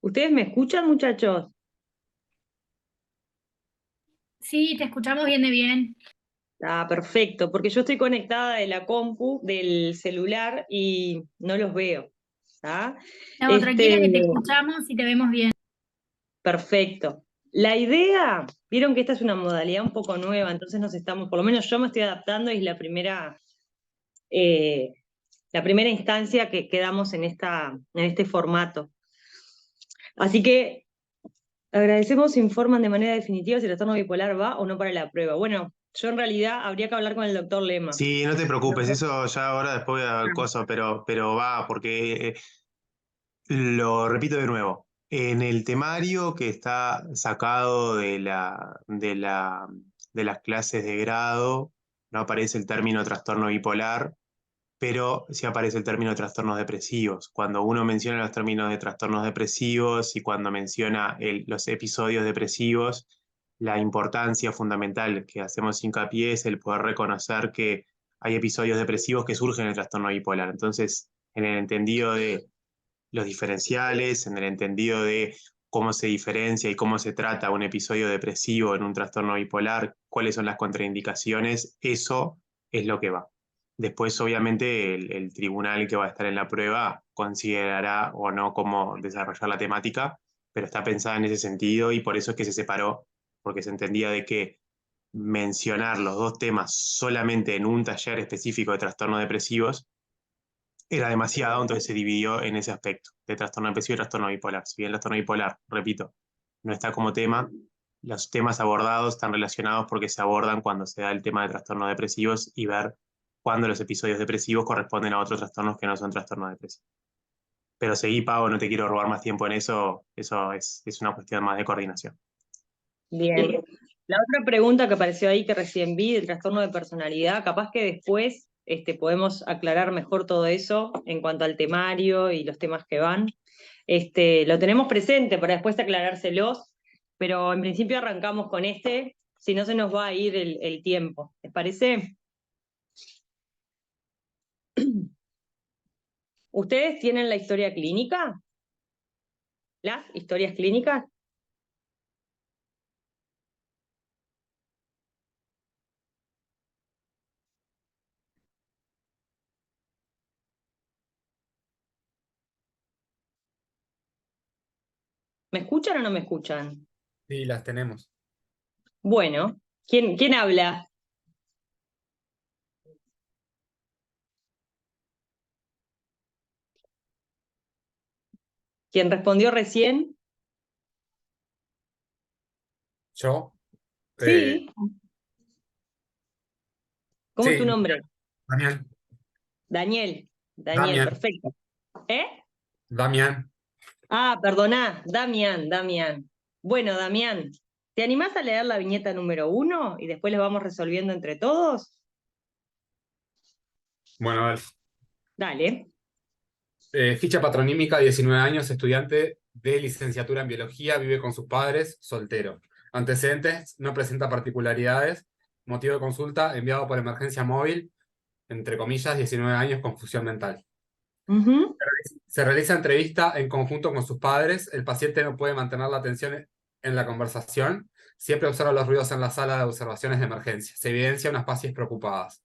¿Ustedes me escuchan, muchachos? Sí, te escuchamos bien de bien. Ah, perfecto, porque yo estoy conectada de la compu, del celular y no los veo. ¿Ah? No, Este, tranquila que te escuchamos y te vemos bien. perfecto. La idea, vieron que esta es una modalidad un poco nueva, entonces nos estamos, por lo menos yo me estoy adaptando y es eh, la primera instancia que quedamos en este formato. Así que agradecemos si informan de manera definitiva si el trastorno bipolar va o no para la prueba. Bueno, yo en realidad habría que hablar con el doctor Lema. Sí, no te No. preocupes, eso ya ahora después voy a dar cosas, pero va, porque lo repito de nuevo. En el temario que está sacado de las clases de grado, no aparece el término trastorno bipolar, pero sí aparece el término trastornos depresivos. Cuando uno menciona los términos de trastornos depresivos y cuando menciona los episodios depresivos, la importancia fundamental que hacemos hincapié es el poder reconocer que hay episodios depresivos que surgen en el trastorno bipolar. Entonces, en el entendido de los diferenciales, en el entendido de cómo se diferencia y cómo se trata un episodio depresivo en un trastorno bipolar, cuáles son las contraindicaciones, eso es lo que va. Después, obviamente, el tribunal que va a estar en la prueba considerará o no cómo desarrollar la temática, pero está pensada en ese sentido y por eso es que se separó, porque se entendía de que mencionar los dos temas solamente en un taller específico de trastornos depresivos era demasiado, entonces se dividió en ese aspecto, de trastorno depresivo y trastorno bipolar. Si bien el trastorno bipolar, repito, no está como tema, los temas abordados están relacionados porque se abordan cuando se da el tema de trastornos depresivos y ver cuándo los episodios depresivos corresponden a otros trastornos que no son trastornos depresivos. Pero seguí, Pau, no te quiero robar más tiempo en eso es una cuestión más de coordinación. Bien. La otra pregunta que apareció ahí que recién vi, del trastorno de personalidad, capaz que después podemos aclarar mejor todo eso en cuanto al temario y los temas que van. Lo tenemos presente para después aclarárselos, pero en principio arrancamos con si no se nos va a ir el tiempo. ¿Les parece? ¿Ustedes tienen la historia clínica? ¿Las historias clínicas? ¿Me escuchan o no me escuchan? Sí, las tenemos. Bueno, ¿quién habla? ¿Quién respondió recién? ¿Yo? Eh, Sí. ¿Cómo es tu sí, nombre? Damián. Daniel. Daniel, Damián. perfecto. ¿Eh? Damián. Ah, perdoná, Damián. Bueno, Damián, ¿te animás a leer la viñeta número 1 y después la vamos resolviendo entre todos? Bueno, a ver. Dale. Ficha patronímica, 19 años, estudiante de licenciatura en biología, vive con sus padres, soltero. Antecedentes, no presenta particularidades. Motivo de consulta, enviado por emergencia móvil, entre comillas, 19 años, confusión mental. Ujú. Se realiza entrevista en conjunto con sus padres. El paciente no puede mantener la atención en la conversación. Siempre observa los ruidos en la sala de observaciones de emergencia. Se evidencia unas facies preocupadas.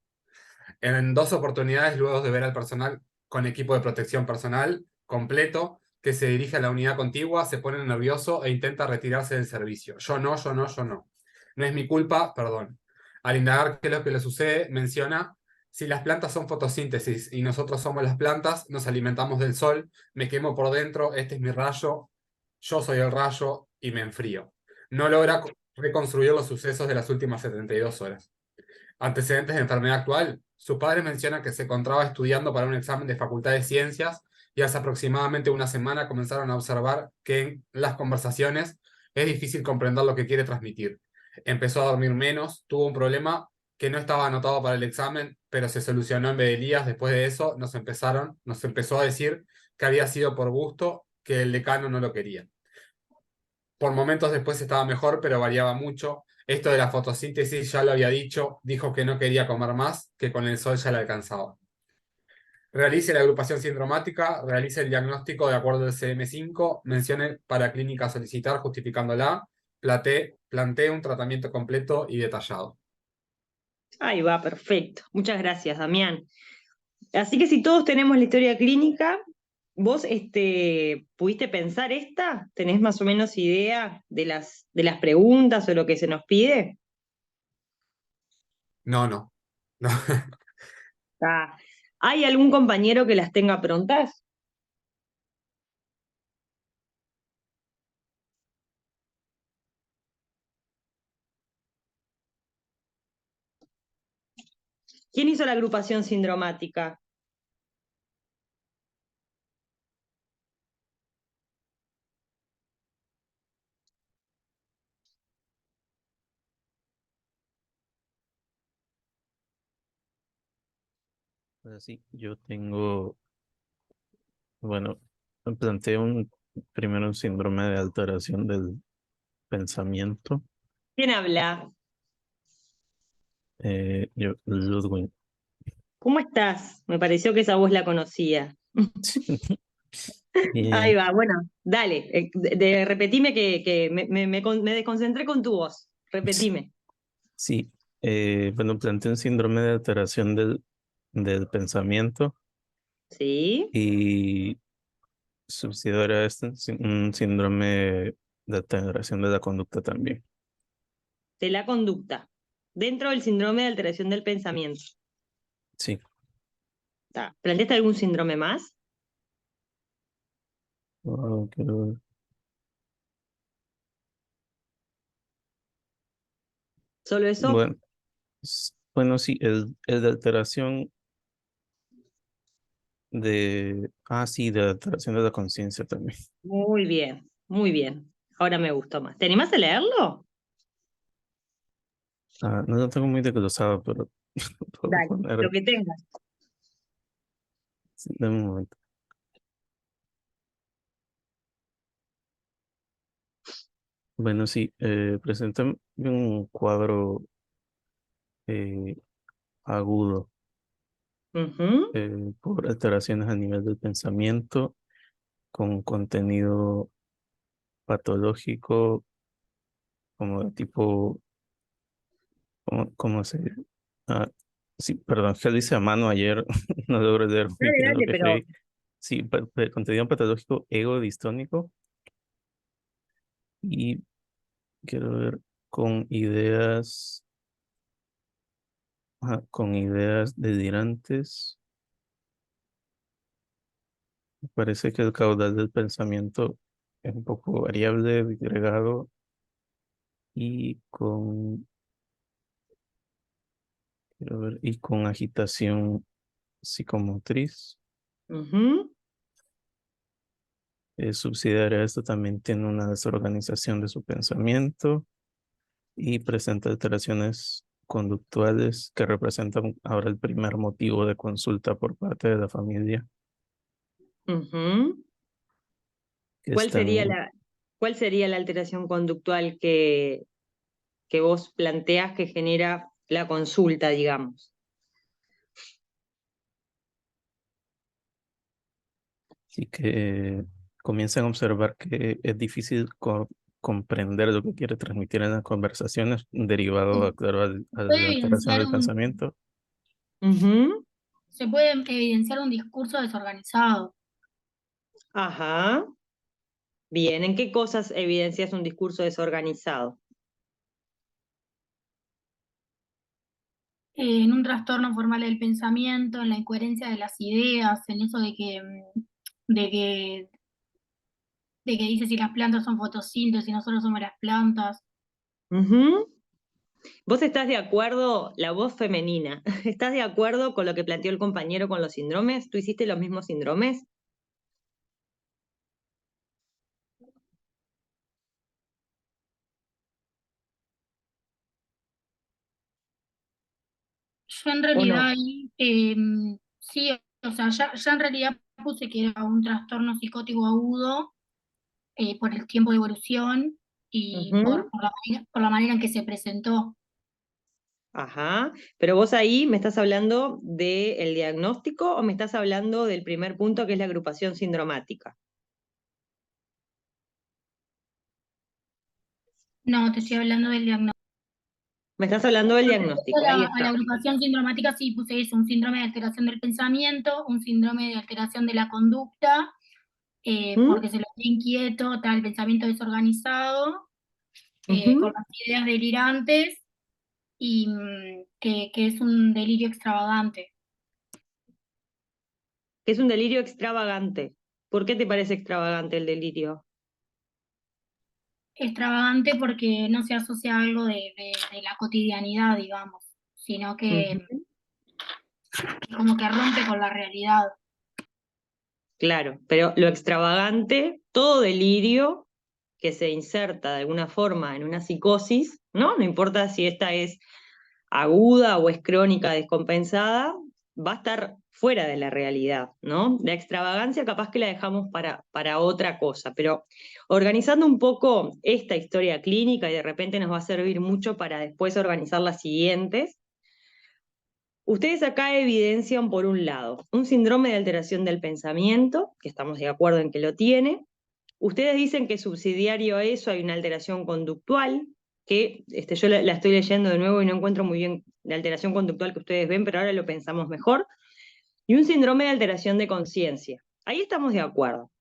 En 2 oportunidades, luego de ver al personal con equipo de protección personal completo que se dirige a la unidad contigua, se pone nervioso e intenta retirarse del servicio. Yo no, yo no, yo no. No es mi culpa, perdón. Al indagar qué es lo que le sucede, menciona, si las plantas son fotosíntesis y nosotros somos las plantas, nos alimentamos del sol, me quemo por dentro, este es mi rayo, yo soy el rayo y me enfrío. No logra reconstruir los sucesos de las últimas 72 horas. Antecedentes de enfermedad actual. Sus padres mencionan que se encontraba estudiando para un examen de Facultad de Ciencias y hace aproximadamente una semana comenzaron a observar que en las conversaciones es difícil comprender lo que quiere transmitir. Empezó a dormir menos, tuvo un problema que no estaba anotado para el examen, pero se solucionó en Bedelías. Después de eso nos empezó a decir que había sido por gusto, que el decano no lo quería. Por momentos después estaba mejor, pero variaba mucho. Esto de la fotosíntesis ya lo había dicho, dijo que no quería comer más, que con el sol ya le alcanzaba. Realice la agrupación sindromática, realice el diagnóstico de acuerdo al CM5, mencione para clínica a solicitar justificándola, plantee un tratamiento completo y detallado. Ahí va, perfecto. Muchas gracias, Damián. Así que si todos tenemos la historia clínica, ¿vos pudiste pensar esta? ¿Tenés más o menos idea de las preguntas o lo que se nos pide? No. Ah, ¿hay algún compañero que las tenga prontas? ¿Quién hizo la agrupación sindromática? Pues sí, yo tengo, bueno, planteé primero un síndrome de alteración del pensamiento. ¿Quién habla? Ludwig. ¿Cómo estás? Me pareció que esa voz la conocía. Ahí Bien, va, bueno, dale, repetime que me desconcentré con tu voz. Repetime. sí, bueno, planteé un síndrome de alteración del pensamiento ¿Sí? y subsidiario a esto, un síndrome de alteración de la conducta también. De la conducta. Dentro del síndrome de alteración del pensamiento. Sí. ¿Planteaste algún síndrome más? Quiero ver. ¿Solo eso? Bueno, bueno, sí, el de alteración sí, de alteración de la conciencia también. Muy bien, muy bien. Ahora me gustó más. ¿Te animás a leerlo? No lo tengo muy desglosado, pero puedo Dale, lo poner. que tengas. Sí, dame un momento. Bueno, sí, presentan un cuadro eh, agudo Ujú, por alteraciones a nivel del pensamiento con contenido patológico como de tipo, ¿cómo se? Ah, sí, perdón, que lo hice a mano ayer, no logro leer muy dale, bien lo dale, que pero escribí. Sí, contenido patológico ego distónico y quiero ver con ideas, con ideas delirantes. Parece que el caudal del pensamiento es un poco variable, disgregado y quiero ver, y con agitación psicomotriz. ujú, Subsidiaria a esto también tiene una desorganización de su pensamiento y presenta alteraciones conductuales que representan ahora el primer motivo de consulta por parte de la familia, ujú. que ¿Cuál sería están, cuál sería la alteración conductual que vos planteás que genera la consulta, digamos? y que comienzan a observar que es difícil comprender lo que quiere transmitir en las conversaciones, derivado, claro, a Puede la alteración evidenciar del pensamiento. Ujú, se puede evidenciar un discurso desorganizado. ajá. Bien, ¿en qué cosas evidencias un discurso desorganizado? En un trastorno formal del pensamiento, en la incoherencia de las ideas, en eso de que, de que dice si las plantas son fotosíntesis y nosotros somos las plantas. Ujú. ¿Vos estás de acuerdo, la voz femenina, estás de acuerdo con lo que planteó el compañero con los síndromes? ¿Tú hiciste los mismos síndromes? Yo en ¿O no? realidad ahí, sí, o sea, ya en realidad puse que era un trastorno psicótico agudo por el tiempo de evolución y Ujú. por la manera en que se presentó. Ajá, pero vos ahí me estás hablando del diagnóstico o me estás hablando del primer punto que es la agrupación sindromática. No, te estoy hablando del diagnóstico. Me estás hablando del diagnóstico, ahí A está. la agrupación sindromática sí puse eso, un síndrome de alteración del pensamiento, un síndrome de alteración de la conducta, ¿Mm? porque se lo ve inquieto, tal, pensamiento desorganizado, Ujú. con las ideas delirantes y que es un delirio extravagante. Que es un delirio extravagante. ¿Por qué te parece extravagante el delirio? Extravagante porque no se asocia a algo de la cotidianidad, digamos, sino que Ujú. como que rompe con la realidad. Claro, pero lo extravagante, todo delirio que se inserta de alguna forma en una psicosis, ¿no? No importa si esta es aguda o es crónica descompensada, va a estar fuera de la realidad, ¿no? La extravagancia capaz que la dejamos para otra cosa, pero organizando un poco esta historia clínica y de repente nos va a servir mucho para después organizar las siguientes. Ustedes acá evidencian, por un lado, un síndrome de alteración del pensamiento, que estamos de acuerdo en que lo tiene. Ustedes dicen que subsidiario a eso hay una alteración conductual, que yo la estoy leyendo de nuevo y no encuentro muy bien la alteración conductual que ustedes ven, pero ahora lo pensamos mejor. Y un síndrome de alteración de conciencia. Ahí estamos de acuerdo.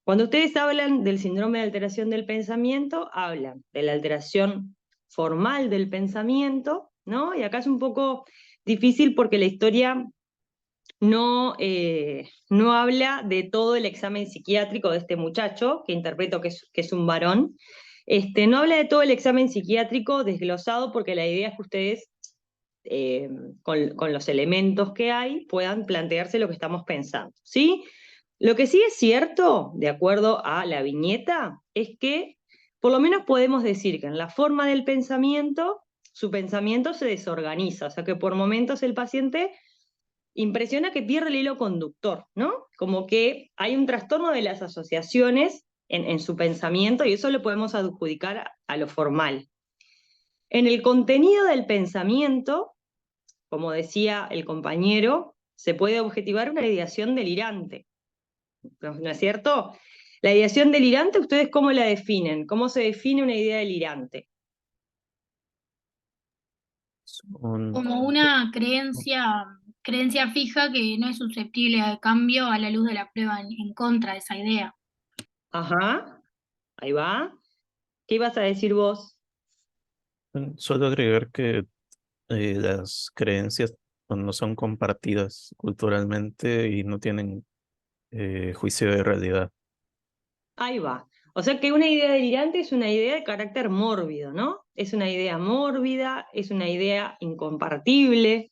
Cuando ustedes hablan del síndrome de alteración del pensamiento, hablan de la alteración formal del pensamiento, ¿no? Y acá es un poco difícil porque la historia no habla de todo el examen psiquiátrico de este muchacho, que interpreto que es un varón. No habla de todo el examen psiquiátrico desglosado porque la idea es que ustedes, con los elementos que hay, puedan plantearse lo que estamos pensando, ¿sí? Lo que sí es cierto, de acuerdo a la viñeta, es que por lo menos podemos decir que en la forma del pensamiento, su pensamiento se desorganiza, o sea que por momentos el paciente impresiona que pierde el hilo conductor, ¿no? Como que hay un trastorno de las asociaciones en su pensamiento y eso lo podemos adjudicar a lo formal. En el contenido del pensamiento, como decía el compañero, se puede objetivar una ideación delirante, ¿no es cierto? La ideación delirante, ¿ustedes cómo la definen? ¿Cómo se define una idea delirante? Son, Como una creencia fija que no es susceptible de cambio a la luz de la prueba en contra de esa idea. Ajá, ahí va. ¿Qué ibas a decir vos? solo agregar que las creencias no son compartidas culturalmente y no tienen juicio de realidad. Ahí va. O sea que una idea delirante es una idea de carácter mórbido, ¿no? Es una idea mórbida, es una idea incompartible,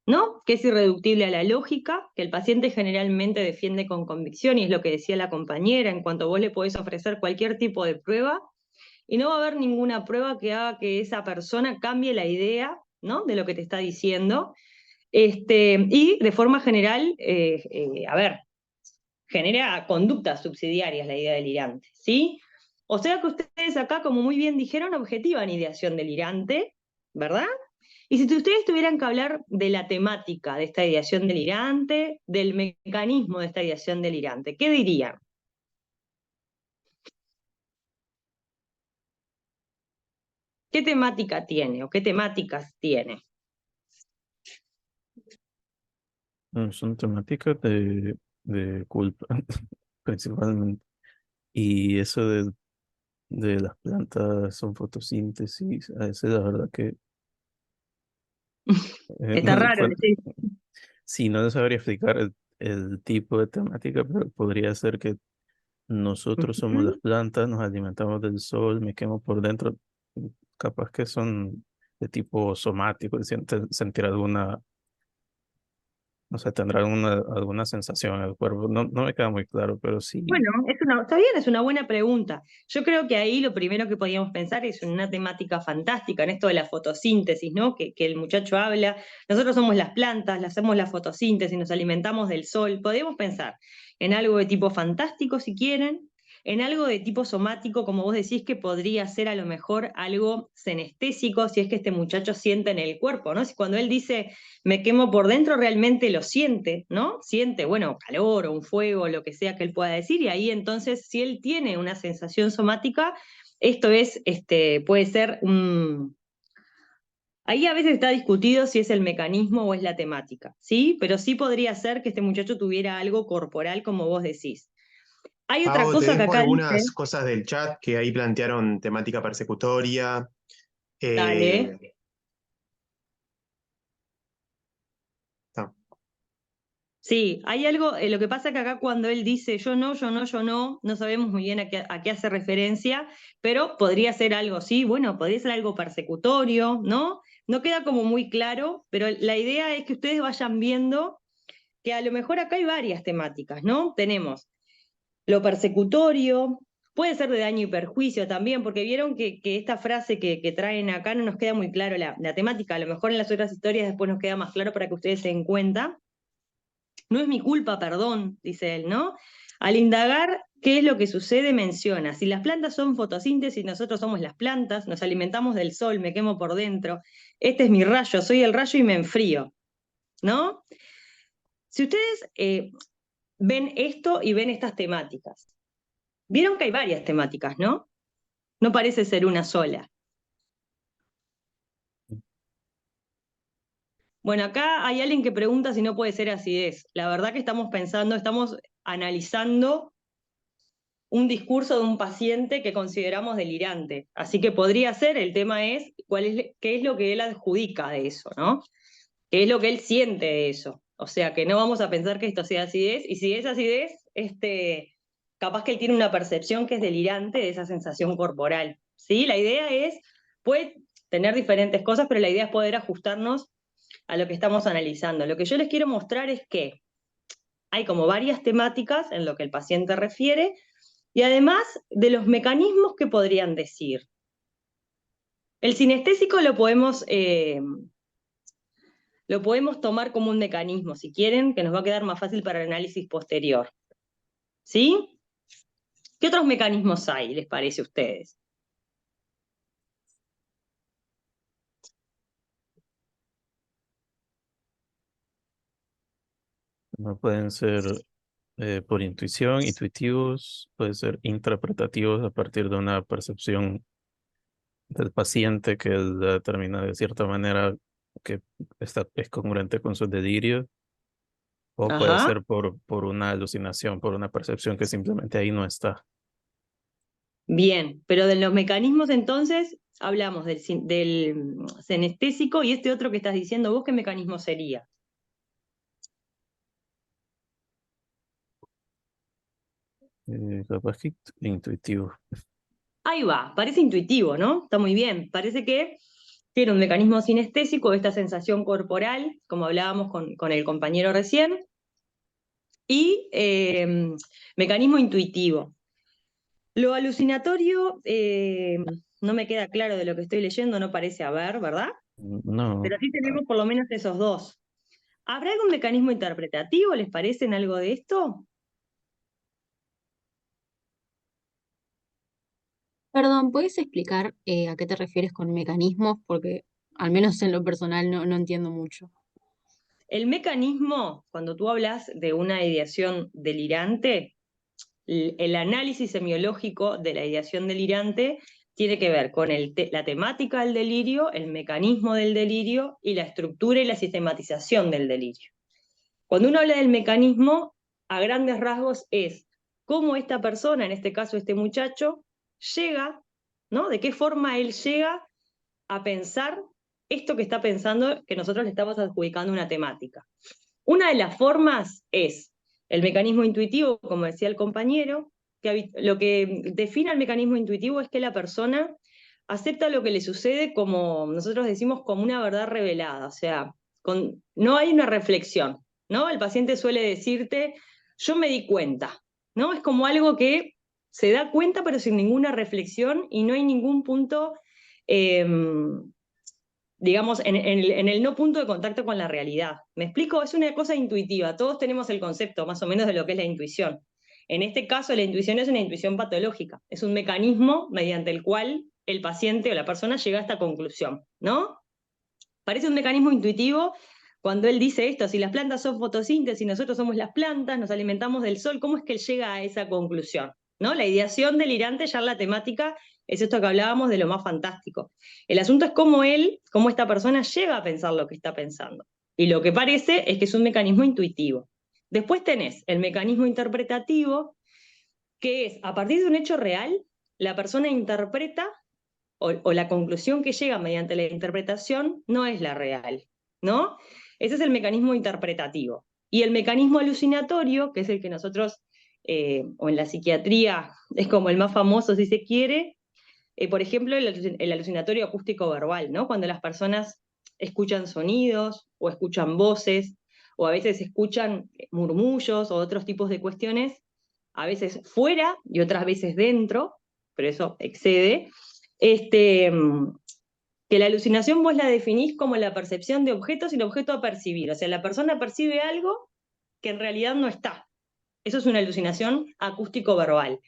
¿no? Que es irreductible a la lógica, que el paciente generalmente defiende con convicción, y es lo que decía la compañera, en cuanto vos le podés ofrecer cualquier tipo de prueba, y no va a haber ninguna prueba que haga que esa persona cambie la idea, ¿no? De lo que te está diciendo. Y de forma general, a ver, genera conductas subsidiarias la idea delirante, ¿sí? O sea que ustedes acá, como muy bien dijeron, objetivan ideación delirante, ¿verdad? Y si ustedes tuvieran que hablar de la temática de esta ideación delirante, del mecanismo de esta ideación delirante, ¿qué dirían? ¿Qué temática tiene o qué temáticas tiene? Son temáticas de culpa, principalmente. Y eso de las plantas son fotosíntesis, a veces la verdad que Está raro, ¿sí? sí, no sabría explicar el tipo de temática, pero podría ser que nosotros somos las Ujú. plantas, nos alimentamos del sol, me quemo por dentro, capaz que son de tipo somático, sentir alguna, no sé, tendrá alguna sensación en el cuerpo, no me queda muy claro, pero sí. Bueno, está bien, es una buena pregunta. Yo creo que ahí lo primero que podíamos pensar es en una temática fantástica, en esto de la fotosíntesis, ¿no? Que el muchacho habla. Nosotros somos las plantas, hacemos la fotosíntesis, nos alimentamos del sol. Podemos pensar en algo de tipo fantástico si quieren, en algo de tipo somático, como vos decís, que podría ser a lo mejor algo senestésico, si es que este muchacho siente en el cuerpo, ¿no? Si cuando él dice me quemo por dentro, realmente lo siente, ¿no? Siente, bueno, calor o un fuego, lo que sea que él pueda decir, y ahí entonces, si él tiene una sensación somática, esto es, puede ser un... Ahí a veces está discutido si es el mecanismo o es la temática, ¿sí? Pero sí podría ser que este muchacho tuviera algo corporal, como vos decís. Hay otra Pau, te cosa que dejo acá dice, algunas cosas del chat que ahí plantearon temática persecutoria. dale, No. sí, hay algo, lo que pasa que acá cuando él dice yo no, yo no, yo no, no sabemos muy bien a qué hace referencia, pero podría ser algo, sí, bueno, podría ser algo persecutorio, ¿no? No queda como muy claro, pero la idea es que ustedes vayan viendo que a lo mejor acá hay varias temáticas, ¿no? Tenemos lo persecutorio, puede ser de daño y perjuicio también, porque vieron que esta frase que traen acá no nos queda muy claro la temática, a lo mejor en las otras historias después nos queda más claro para que ustedes se den cuenta. No es mi culpa, perdón, dice él, ¿no? Al indagar qué es lo que sucede, menciona, si las plantas son fotosíntesis, nosotros somos las plantas, nos alimentamos del sol, me quemo por dentro, este es mi rayo, soy el rayo y me enfrío, ¿no? Si ustedes ven esto y ven estas temáticas, vieron que hay varias temáticas, ¿no? No parece ser una sola. Bueno, acá hay alguien que pregunta si no puede ser acidez. La verdad que estamos pensando, estamos analizando un discurso de un paciente que consideramos delirante. Así que podría ser, el tema es, qué es lo que él adjudica de eso, ¿no? ¿Qué es lo que él siente de eso? O sea, que no vamos a pensar que esto sea acidez, y si es acidez, capaz que él tiene una percepción que es delirante de esa sensación corporal, ¿sí? La idea es, puede tener diferentes cosas, pero la idea es poder ajustarnos a lo que estamos analizando. Lo que yo les quiero mostrar es que hay como varias temáticas en lo que el paciente refiere, y además de los mecanismos que podrían decir. El sinestésico lo podemos tomar como un mecanismo, si quieren, que nos va a quedar más fácil para el análisis posterior. ¿Sí? ¿Qué otros mecanismos hay, les parece a ustedes? No pueden ser por intuición, intuitivos, pueden ser interpretativos a partir de una percepción del paciente que él determina de cierta manera que es congruente con sus delirios, o puede Ajá. ser por una alucinación, por una percepción que simplemente ahí no está. Bien, pero de los mecanismos entonces hablamos del senestésico, y este otro que estás diciendo vos, ¿qué mecanismo sería? Capaz que intuitivo. Ahí va, parece intuitivo, ¿no? Está muy bien. Parece que tiene un mecanismo sinestésico, esta sensación corporal, como hablábamos con el compañero recién, y mecanismo intuitivo. Lo alucinatorio no me queda claro de lo que estoy leyendo, no parece haber, ¿verdad? No, Pero sí tenemos por lo menos esos dos. ¿Habrá algún mecanismo interpretativo? ¿Les parece en algo de esto? Perdón, ¿puedes explicar a qué te refieres con mecanismos? Porque al menos en lo personal no entiendo mucho. El mecanismo, cuando tú hablas de una ideación delirante, el análisis semiológico de la ideación delirante tiene que ver con la temática del delirio, el mecanismo del delirio y la estructura y la sistematización del delirio. Cuando uno habla del mecanismo, a grandes rasgos es cómo esta persona, en este caso este muchacho, llega, ¿no? De qué forma él llega a pensar esto que está pensando, que nosotros le estamos adjudicando una temática. Una de las formas es el mecanismo intuitivo, como decía el compañero, que lo que define el mecanismo intuitivo es que la persona acepta lo que le sucede como, nosotros decimos, como una verdad revelada, o sea, no hay una reflexión, ¿no? El paciente suele decirte, yo me di cuenta, ¿no? Es como algo que se da cuenta pero sin ninguna reflexión, y no hay ningún punto, digamos, en el no punto de contacto con la realidad. ¿Me explico? Es una cosa intuitiva, todos tenemos el concepto más o menos de lo que es la intuición. En este caso, la intuición es una intuición patológica, es un mecanismo mediante el cual el paciente o la persona llega a esta conclusión, ¿no? Parece un mecanismo intuitivo cuando él dice esto, si las plantas son fotosíntesis, nosotros somos las plantas, nos alimentamos del sol, ¿cómo es que él llega a esa conclusión? ¿No? La ideación delirante, ya en la temática, es esto que hablábamos de lo más fantástico. El asunto es cómo esta persona llega a pensar lo que está pensando. Y lo que parece es que es un mecanismo intuitivo. Después tenés el mecanismo interpretativo, que es, a partir de un hecho real, la persona interpreta o la conclusión que llega mediante la interpretación no es la real, ¿no? Ese es el mecanismo interpretativo. Y el mecanismo alucinatorio, que es el que nosotros, o en la psiquiatría, es como el más famoso si se quiere, por ejemplo, el alucinatorio acústico verbal, ¿no? Cuando las personas escuchan sonidos o escuchan voces, o a veces escuchan murmullos o otros tipos de cuestiones, a veces fuera y otras veces dentro, pero eso excede, que la alucinación vos la definís como la percepción de objetos y el objeto a percibir. O sea, la persona percibe algo que en realidad no está. Eso es una alucinación acústico-verbal.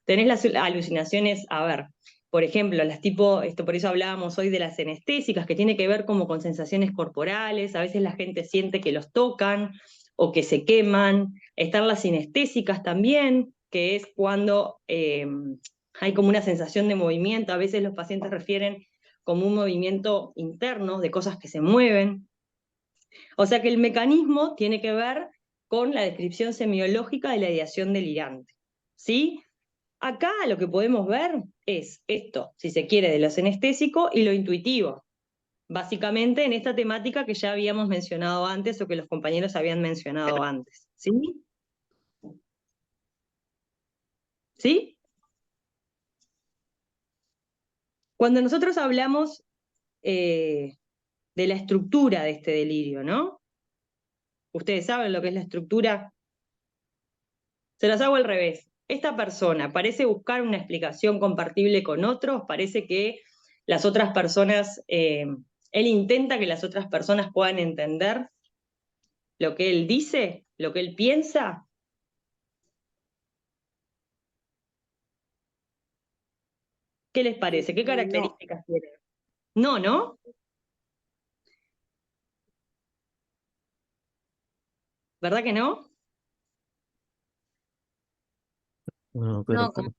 Tenés las alucinaciones, a ver, por ejemplo, las tipo, por eso hablábamos hoy de las anestésicas, que tiene que ver como con sensaciones corporales, a veces la gente siente que los tocan o que se queman. Están las sinestésicas también, que es cuando hay como una sensación de movimiento, a veces los pacientes refieren como un movimiento interno de cosas que se mueven. O sea que el mecanismo tiene que ver con la descripción semiológica de la ideación delirante. ¿Sí? Acá lo que podemos ver es esto, si se quiere, de lo senestésico y lo intuitivo. Básicamente en esta temática que ya habíamos mencionado antes o que los compañeros habían mencionado antes. ¿Sí? ¿Sí? Cuando nosotros hablamos de la estructura de este delirio, ¿no? Ustedes saben lo que es la estructura. Se las hago al revés. Esta persona parece buscar una explicación compartible con otros, parece que las otras personas, él intenta que las otras personas puedan entender lo que él dice, lo que él piensa. ¿Qué les parece? ¿Qué características tiene? No, ¿no? ¿Verdad que no? No, pero, No,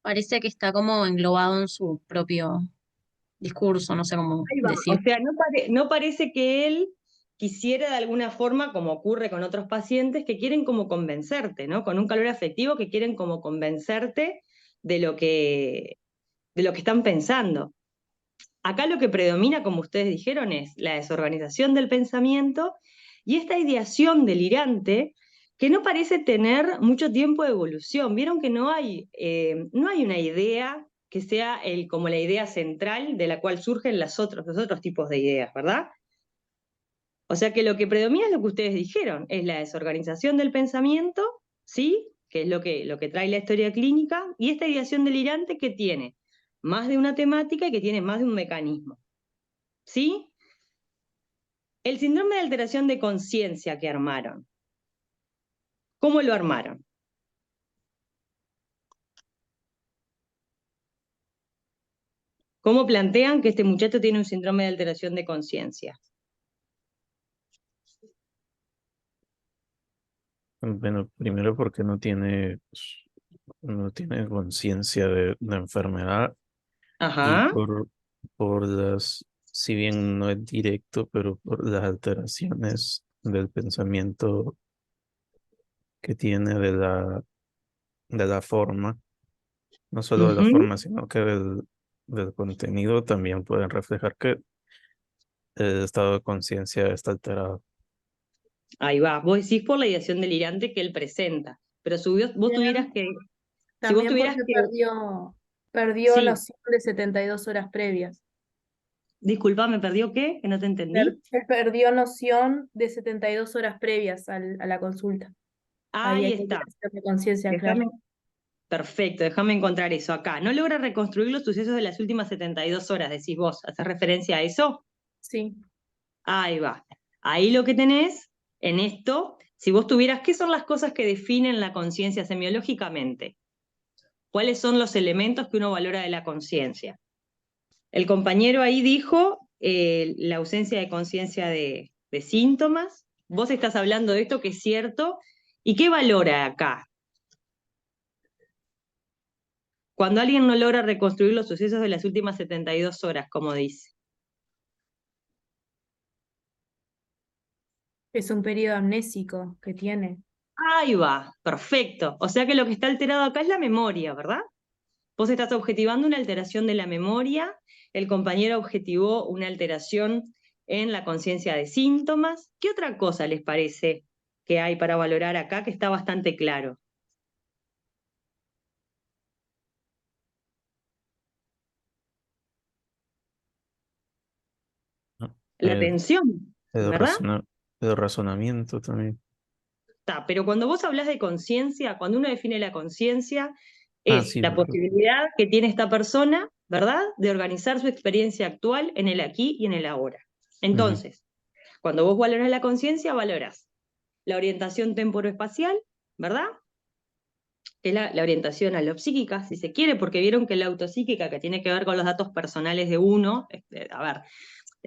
parece que está como englobado en su propio discurso, no sé cómo Ahí va. decir. O sea, no parece que él quisiera de alguna forma, como ocurre con otros pacientes, que quieren como convencerte, ¿no? Con un calor afectivo que quieren como convencerte de lo que están pensando. Acá lo que predomina, como ustedes dijeron, es la desorganización del pensamiento y esta ideación delirante que no parece tener mucho tiempo de evolución. Vieron que no hay una idea que sea como la idea central de la cual surgen los otros tipos de ideas, ¿verdad? O sea que lo que predomina es lo que ustedes dijeron, es la desorganización del pensamiento, ¿sí? Que es lo que trae la historia clínica, y esta ideación delirante que tiene más de una temática y que tiene más de un mecanismo, ¿sí? El síndrome de alteración de conciencia que armaron, ¿cómo lo armaron? ¿Cómo plantean que este muchacho tiene un síndrome de alteración de conciencia? bueno, primero porque no tiene conciencia de la enfermedad y Ajá. por si bien no es directo, pero por las alteraciones del pensamiento que tiene de la forma, no solo de la Ujú. forma, sino que del contenido también pueden reflejar que el estado de conciencia está alterado. Ahí va, vos decís por la ideación delirante que él presenta, pero si vos tuvieras También, que, si vos también tuvieras porque que, perdió sí, noción de 72 horas previas. disculpa, ¿me perdió qué? Que no te entendí. Perdió noción de 72 horas previas a la consulta. Ahí Ahí hay que está. hacer conciencia, claro. Déjame, perfecto, déjame encontrar eso acá. No logra reconstruir los sucesos de las últimas 72 horas, decís vos. ¿Haces referencia a eso? Sí. Ahí va. Ahí lo que tenés en esto, si vos tuvieras, ¿qué son las cosas que definen la conciencia semiológicamente? ¿Cuáles son los elementos que uno valora de la conciencia? El compañero ahí dijo la ausencia de conciencia de síntomas. Vos estás hablando de esto que es cierto. ¿Y qué valora acá? Cuando alguien no logra reconstruir los sucesos de las últimas 72 horas, como dice. Es un periodo amnésico que tiene. Ahí va, perfecto. O sea que lo que está alterado acá es la memoria, ¿verdad? Vos estás objetivando una alteración de la memoria, el compañero objetivó una alteración en la conciencia de síntomas. ¿Qué otra cosa les parece que hay para valorar acá que está bastante claro? La El, atención, el ¿verdad? el razonamiento también. Está, pero cuando vos hablas de conciencia, cuando uno define la conciencia, es Sí, la posibilidad que tiene esta persona, ¿verdad?, de organizar su experiencia actual en el aquí y en el ahora. Entonces, cuando vos valorás la conciencia, valorás la orientación temporoespacial, ¿verdad? Que es la orientación a lo psíquica, si se quiere, porque vieron que la autopsíquica, que tiene que ver con los datos personales de uno, a ver,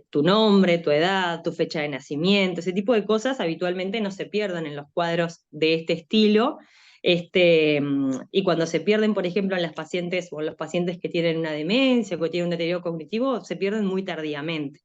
tu nombre, tu edad, tu fecha de nacimiento, ese tipo de cosas habitualmente no se pierden en los cuadros de este estilo. Y cuando se pierden, por ejemplo, en las pacientes o en los pacientes que tienen una demencia o que tienen un deterioro cognitivo, se pierden muy tardíamente.